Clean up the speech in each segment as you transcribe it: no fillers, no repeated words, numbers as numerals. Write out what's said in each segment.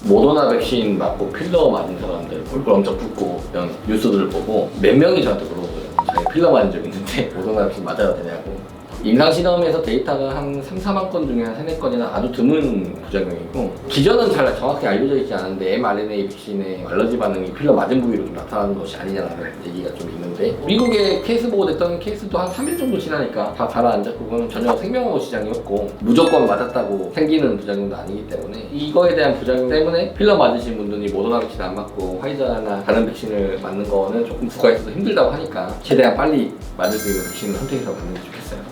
모더나 백신 맞고 필러 맞은 사람들 얼굴 엄청 붓고 이런 뉴스들을 보고 몇 명이 저한테 물어보거든요. 자기 필러 맞은 적 있는데 모더나 백신 맞아도 되냐고. 임상실험에서 데이터가 한 3, 4만 건 중에 한 3, 4건이나 아주 드문 부작용이고, 기전은 잘 정확히 알려져 있지 않은데 mRNA 백신의 알러지 반응이 필러 맞은 부위로 좀 나타나는 것이 아니냐는 얘기가 좀 있는데, 미국의 케이스 보고됐던 케이스도 한 3일 정도 지나니까 다 가라앉았고, 그건 전혀 생명保시장이었고 무조건 맞았다고 생기는 부작용도 아니기 때문에, 이거에 대한 부작용 때문에 필러 맞으신 분들이 모더나 백신 안 맞고 화이자나 다른 백신을 맞는 거는 조금 국가에서도 힘들다고 하니까 최대한 빨리 맞을 수 있는 백신을 선택해서 맞는 게 좋겠어요.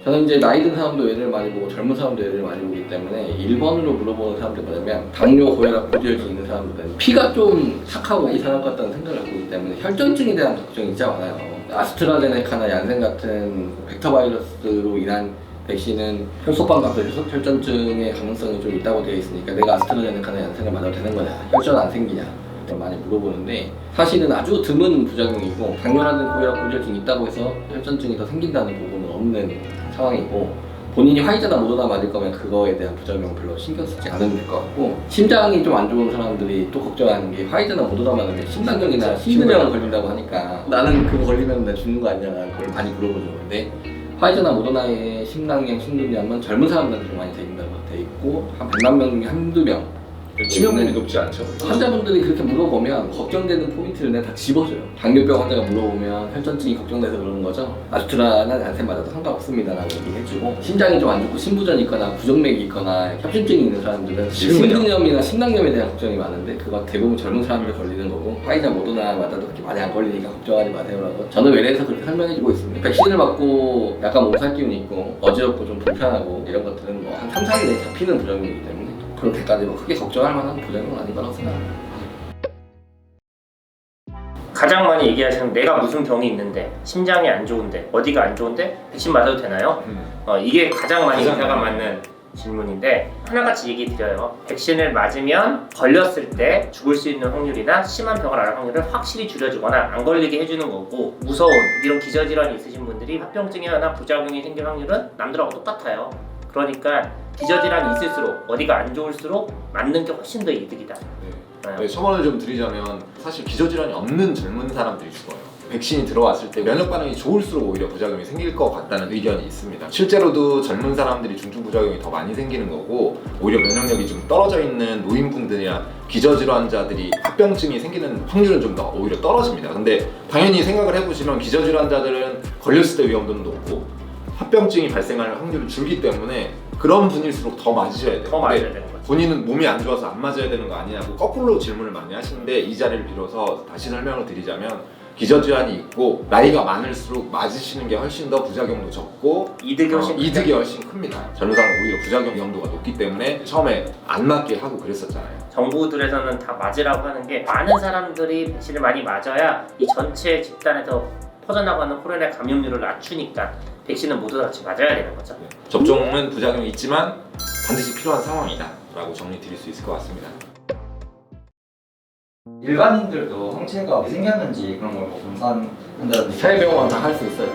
저는 이제 나이 든 사람도 애를 많이 보고 젊은 사람도 애를 많이 보기 때문에 1번으로 물어보는 사람들이 뭐냐면, 당뇨, 고혈압, 고지혈증 있는 사람들은 피가 좀 착하고 이 사람 같다는 생각을 갖고 있기 때문에 혈전증에 대한 걱정이 진짜 많아요. 아스트라제네카나 얀센 같은 벡터 바이러스로 인한 백신은 혈소판각도 혈전증의 가능성이 좀 있다고 되어 있으니까 내가 아스트라제네카나 얀센을 맞아도 되는 거냐, 혈전 안 생기냐 많이 물어보는데, 사실은 아주 드문 부작용이고, 당뇨라든 고혈압, 고지혈증이 있다고 해서 혈전증이 더 생긴다는 부분은 없는 상황이고, 본인이 화이자나 모더나 맞을 거면 그거에 대한 부작용 별로 신경 쓰지 않으면 될 것 같고, 심장이 좀 안 좋은 사람들이 또 걱정하는 게 화이자나 모더나 맞으면 심장경이나 심근염 걸린다고 하니까 나는 그거 걸리면 나 죽는 거 아니냐는 걸 많이 물어보죠. 근데 화이자나 모더나의 심낭염, 심근염은 젊은 사람들한테 많이 생긴다고 돼 있고, 한 100만 명 중에 한두 명 치명률이 높지 않죠. 환자분들이 그렇게 물어보면 걱정되는 포인트를 내가 다 집어줘요. 당뇨병 환자가 물어보면 혈전증이 걱정돼서 그러는 거죠. 아스트라나 얀센 맞아도 상관없습니다 라고 얘기해주고, 심장이 좀 안 좋고 심부전이 있거나 부정맥이 있거나 협심증이 있는 사람들은 심근염이나 심낭염에 대한 걱정이 많은데, 그거 대부분 젊은 사람들 걸리는 거고, 화이자 모더나 맞아도 그렇게 많이 안 걸리니까 걱정하지 마세요라고 저는 외래에서 그렇게 설명해주고 있습니다. 백신을 맞고 약간 몸살 기운이 있고 어지럽고 좀 불편하고 이런 것들은 뭐 한 3, 4일 내에 잡히는 부작용이기 때문에 그렇게까지 뭐 크게 걱정할 만한 부작용은 아닌 거라고 생각합니다. 가장 많이 얘기하시는, 내가 무슨 병이 있는데 심장이 안 좋은데 어디가 안 좋은데 백신 맞아도 되나요? 이게 가장 많이 의사가 맞는 질문인데, 하나같이 얘기 드려요. 백신을 맞으면 걸렸을 때 죽을 수 있는 확률이나 심한 병을 앓을 확률을 확실히 줄여주거나 안 걸리게 해주는 거고, 무서운 이런 기저질환이 있으신 분들이 합병증이나 부작용이 생길 확률은 남들하고 똑같아요. 그러니까 기저질환이 있을수록, 어디가 안 좋을수록 맞는 게 훨씬 더 이득이다. 네, 첨언을 좀 드리자면, 사실 기저질환이 없는 젊은 사람들이 죽어요. 백신이 들어왔을 때 면역 반응이 좋을수록 오히려 부작용이 생길 것 같다는 의견이 있습니다. 실제로도 젊은 사람들이 중증 부작용이 더 많이 생기는 거고, 오히려 면역력이 좀 떨어져 있는 노인분들이나 기저질환자들이 합병증이 생기는 확률은 좀 더 오히려 떨어집니다. 근데 당연히 생각을 해보시면 기저질환자들은 걸렸을 때 위험도는 높고 합병증이 발생할 확률은 줄기 때문에 그런 분일수록 더 맞으셔야 돼요. 더 맞아야 되는 거죠. 본인은 몸이 안 좋아서 안 맞아야 되는 거 아니냐고 거꾸로 질문을 많이 하시는데, 이 자리를 빌어서 다시 설명을 드리자면, 기저질환이 있고 나이가 많을수록 맞으시는 게 훨씬 더 부작용도 적고 이득이 훨씬 큽니다. 젊은 사람은 오히려 부작용 위험도가 높기 때문에 처음에 안 맞게 하고 그랬었잖아요. 정부들에서는 다 맞으라고 하는 게, 많은 사람들이 백신을 많이 맞아야 이 전체 집단에서 퍼져나가는 코로나 감염률을 낮추니까 백신은 모두 같이 맞아야 되는 거죠. 접종은 부작용이 있지만 반드시 필요한 상황이다 라고 정리 드릴 수 있을 것 같습니다. 일반인들도 항체가 어떻게 생겼는지 그런 걸 검사한다든지 세병원 다 할 수 있어요.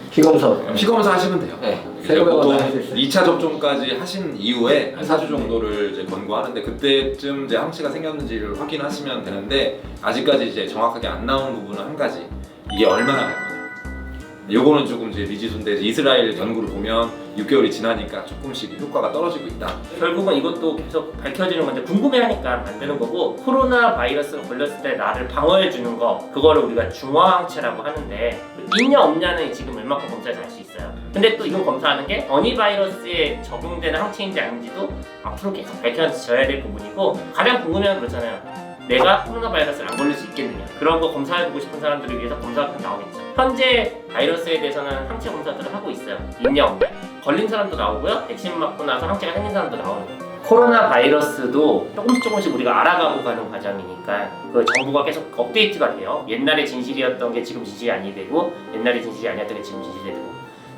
피검사. 피검사 하시면 돼요. 네. 이제 보통 세병원 다 할 수 있어요. 2차 접종까지 하신 이후에 한 4주 정도를 이제 권고하는데, 그때쯤 이제 항체가 생겼는지를 확인하시면 되는데, 아직까지 이제 정확하게 안 나온 부분은 한 가지, 이게 얼마나 갈 거냐. 요거는 조금 이제 미지수인데, 이스라엘 연구를 보면 6개월이 지나니까 조금씩 효과가 떨어지고 있다. 결국은 이것도 계속 밝혀지는 건데, 궁금해하니까 만드는 거고, 코로나 바이러스가 걸렸을 때 나를 방어해 주는 거, 그거를 우리가 중화항체라고 하는데, 있냐 없냐는 지금 웬만큼 검사해서 알 수 있어요. 근데 또 이건 검사하는 게 어니 바이러스에 적용되는 항체인지 아닌지도 앞으로 계속 밝혀져야 될 부분이고, 가장 궁금해하는 거 그렇잖아요. 내가 코로나 바이러스를 안 걸릴 수 있겠느냐, 그런 거 검사해보고 싶은 사람들을 위해서 검사가 나오겠죠. 현재 바이러스에 대해서는 항체 검사들을 하고 있어요. 있냐 없냐. 걸린 사람도 나오고요, 백신 맞고 나서 항체가 생긴 사람도 나오는 거예요. 코로나 바이러스도 조금씩 우리가 알아가고 가는 과정이니까 그 정부가 계속 업데이트가 돼요. 옛날에 진실이었던 게 지금 진실이 아니 되고, 옛날에 진실이 아니었던 게 지금 진실이 되고,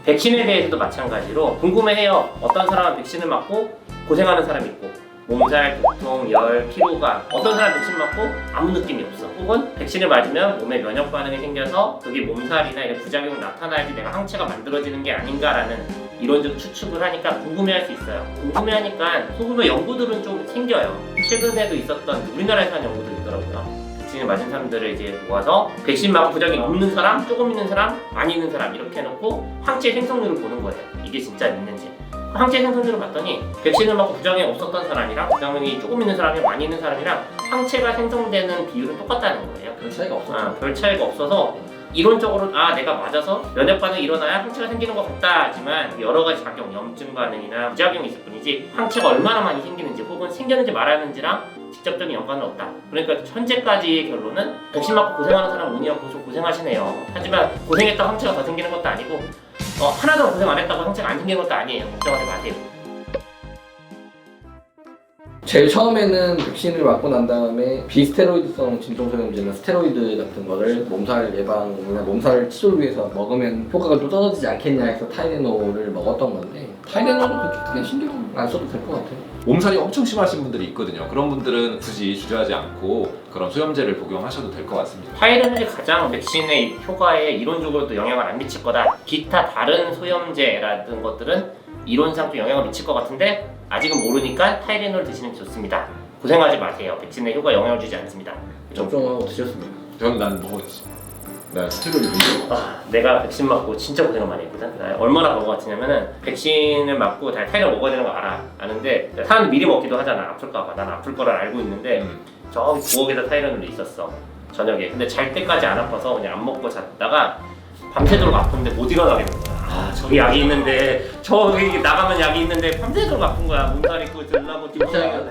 백신에 대해서도 마찬가지로 궁금해해요. 어떤 사람은 백신을 맞고 고생하는 사람이 있고, 몸살, 두통, 열, 피로감. 어떤 사람 백신 맞고 아무 느낌이 없어. 혹은 백신을 맞으면 몸에 면역 반응이 생겨서 그게 몸살이나 이런 부작용이 나타나야지 내가 항체가 만들어지는 게 아닌가라는 이론적 추측을 하니까 궁금해할 수 있어요. 궁금해하니까 소규모 연구들은 좀 생겨요. 최근에도 있었던 우리나라에서 한 연구도 있더라고요. 백신을 맞은 사람들을 이제 모아서 백신 맞고 부작용이 없는 사람, 조금 있는 사람, 많이 있는 사람 이렇게 해놓고 항체 생성률을 보는 거예요. 이게 진짜 있는지. 항체 생성률을 봤더니 백신을 맞고 부작용이 없었던 사람이랑 부작용이 조금 있는 사람이 많이 있는 사람이랑 항체가 생성되는 비율은 똑같다는 거예요. 별 차이가 없었죠. 별 차이가 없어서 이론적으로 내가 맞아서 면역 반응이 일어나야 항체가 생기는 것 같다 하지만 여러 가지 작용, 염증 반응이나 부작용이 있을 뿐이지 항체가 얼마나 많이 생기는지 혹은 생겼는지 말았는지랑 직접적인 연관은 없다. 그러니까 현재까지의 결론은 백신 맞고 고생하는 사람 운이야 고생하시네요. 하지만 고생했다고 항체가 더 생기는 것도 아니고 하나도 고생 안 했다고 항체가 안 생기는 것도 아니에요. 걱정하지 마세요. 제일 처음에는 백신을 맞고 난 다음에 비스테로이드성 진통소염제나 스테로이드 같은 거를 몸살 예방이나 몸살 치료를 위해서 먹으면 효과가 좀 떨어지지 않겠냐 해서 타이레놀을 먹었던 건데 타이레놀은 그렇게 크게 신경 안 써도 될 것 같아요. 몸살이 엄청 심하신 분들이 있거든요. 그런 분들은 굳이 주저하지 않고 그런 소염제를 복용하셔도 될 것 같습니다. 타이레놀이 가장 백신의 효과에 이론적으로도 영향을 안 미칠 거다. 기타 다른 소염제라든 것들은 이론상 좀 영향을 미칠 것 같은데 아직은 모르니까 타이레놀 드시는 게 좋습니다. 고생하지 마세요. 백신의 효과 영향을 주지 않습니다. 접종하고 드셨습니까? 저는 난 먹었지. 나 스테로이드 내가 백신 맞고 진짜 고생을 많이 했거든. 나 얼마나 그런 것 같으냐면은 백신을 맞고 다 타이레놀 먹어야 되는 거 아는데 사람들 미리 먹기도 하잖아. 아플까 봐. 난 아플 거를 알고 있는데 저기 부엌에다 타이레놀이 있었어. 저녁에. 근데 잘 때까지 안 아파서 그냥 안 먹고 잤다가 밤새도록 아픈데 못 일어나겠는 거야. 저기 약이 있는데 저기 나가면 약이 있는데 밤새도록 아픈 거야. 몸살 있고 들나고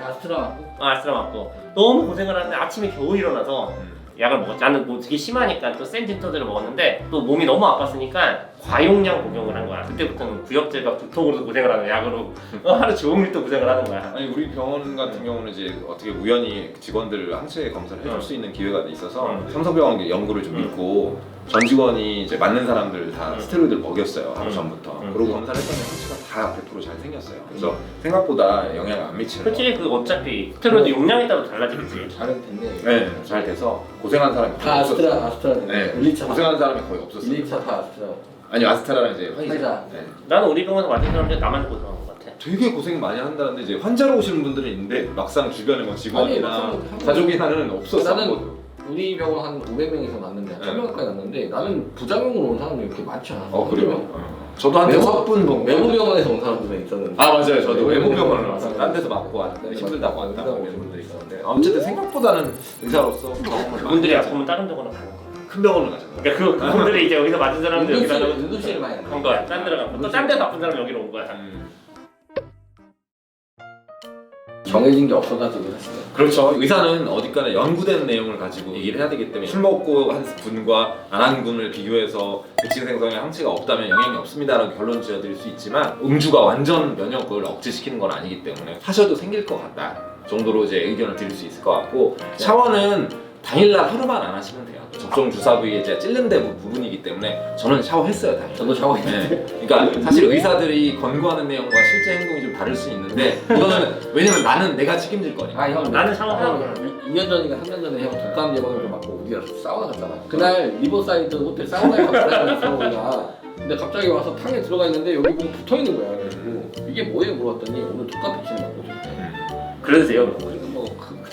아스트라 맞고? 아스트라 맞고 너무 고생을 하는데 아침에 겨우 일어나서 약을 먹었지. 나는 뭐 되게 심하니까 또 센 틴터들을 먹었는데 또 몸이 너무 아팠으니까 과용량 복용을 한 거야. 그때부터는 구역제가 두통으로도 고생을 하는 약으로 하루 종일 또 고생을 하는 거야. 아니 우리 병원 같은 경우는 이제 어떻게 우연히 직원들 항체 검사를 해줄 수 있는 기회가 있어서 삼성병원 연구를 좀 믿고 전 직원이 이제 맞는 사람들 다 스테로이드를 먹였어요 하루 전부터. 그리고 검사를 했더니 항체가 다 100% 잘 생겼어요. 그래서 생각보다 영향을 안 미치는 거예요. 솔직히 그 어차피 스테로이드 용량에 따라 달라지겠지. 잘은 됐네. 네, 잘 돼서 고생한 사람이 다 거의 없었어요. 아스트라 네, 1, 2차 고생한 사람이 거의 없었어요. 1, 2차 다 아스트라. 아니 아스트라랑 이제 화이자. 네. 나는 우리 병원에서 맞은 사람 중에 나만 고생한 것 같아. 되게 고생 많이 한다는데 이제 환자로 오시는 분들은 있는데 막상 주변에 뭐 직원이나 아니, 막상 가족이나는 없었어. 나는 우리 병원 한 500명에서 났는데 1000명까지 났는데 나는 부작용으로 온 사람이 이렇게 많지 않아. 그래요? 저도 한 6분 정도. 외부 병원에서 온 사람들도 있었는데. 아 맞아요. 저도 외부 병원을 맞아요. 왔어요. 딴 데서 맞고 왔는데 힘들다고 왔다 왔다고 오는 오는 분들이 분들이 있었는데. 어쨌든 생각보다는 의사로서 경험을 그분들이 많이 아프면 다른 병원으로 가는 거야. 큰 병원을 가잖아요. 그러니까 그분들이 이제 여기서 맞은 사람들 여기다 응급실을 많이 간 거야. 딴 데로 가고 또 딴 데서 아픈 사람 여기로 온 거야. 정해진 게 없어가지고 사실. 그렇죠. 의사는 어디까나 연구된 내용을 가지고 얘기를 해야 되기 때문에 술 먹고 한 분과 안 한 분을 비교해서 백신 생성에 항체가 없다면 영향이 없습니다라고 결론 지어드릴 수 있지만 음주가 완전 면역을 억제시키는 건 아니기 때문에 하셔도 생길 것 같다 정도로 이제 의견을 드릴 수 있을 것 같고 샤워는 당일날 하루만 안 하시면 돼요. 접종 주사 부위에 이제 찔른 데 부분이기 때문에 저는 샤워했어요 당일. 저도 샤워했는데. 네. 그러니까 사실 의사들이 권고하는 내용과 실제 행동이 좀 다를 수 있는데 이거는 왜냐면 나는 내가 책임질 거니까. 아 형, 나는 샤워하고 2년 전인가 3년 전에 형 독감 예방을 맞고 우리가 사우나 갔잖아. 그날 리버사이드 호텔 사우나에 갔다 우리가. 근데 갑자기 와서 탕에 들어가 있는데 여기 보면 붙어 있는 거야. 그래가지고 이게 뭐예요 물어봤더니 오늘 독감 백신 맞고 싶대. 그래도 돼요. 뭐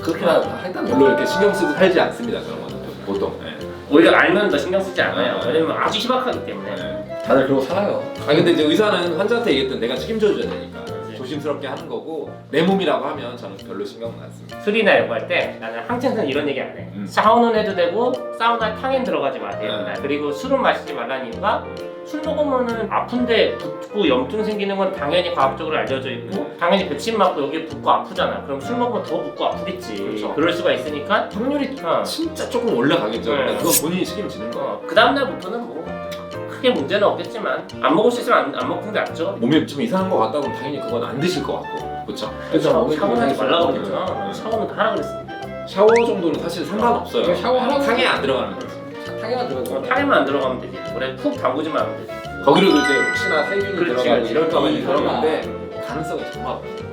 그렇게나 했단 별로 이렇게 신경 쓰고 살지 않습니다 그런 거는 보통. 네. 오히려 알면 더 신경 쓰지 않아요. 왜냐면 아주 희박하기 때문에. 다들 그러고 살아요. 아니 근데 이제 의사는 환자한테 얘기했던 내가 책임져줘야 되니까 조심스럽게 하는 거고 내 몸이라고 하면 저는 별로 신경 안 씁니다. 술이나 이런 거 할 때 나는 항체는 이런 얘기 안 해. 샤워는 해도 되고 사우나 탕엔 들어가지 마세요. 그리고 술은 마시지 말라는 이유가 술 먹으면은 아픈데 붓고 염증 생기는 건 당연히 과학적으로 알려져 있고 당연히 백신 맞고 여기 붓고 아프잖아. 그럼 술 먹으면 더 붓고 아프겠지. 그렇죠. 그럴 수가 있으니까 확률이 진짜 조금 올라가겠죠. 네. 근데 그건 본인이 책임지는 거. 그 다음날부터는 뭐 크게 문제는 없겠지만 안 먹을 수 있으면 안 먹는 게 낫죠. 몸이 좀 이상한 거 같다 그러면 당연히 그건 안 드실 것 같고 그렇죠? 샤워는 하지 말라고 그랬죠. 샤워는 다 하라 그랬습니다. 샤워 정도는 사실 상관없어요. 샤워하라고 탕에 안 들어가는 거지. 탕에만 들어가. 탕에만 안 들어가면 되지. 그래 푹 담그지만 하면 되지. 거기로도 이제 혹시나 세균이 그렇지, 들어가고 그렇지. 이럴까 봐 그런 그런 건데 가능성이 정말 없어요.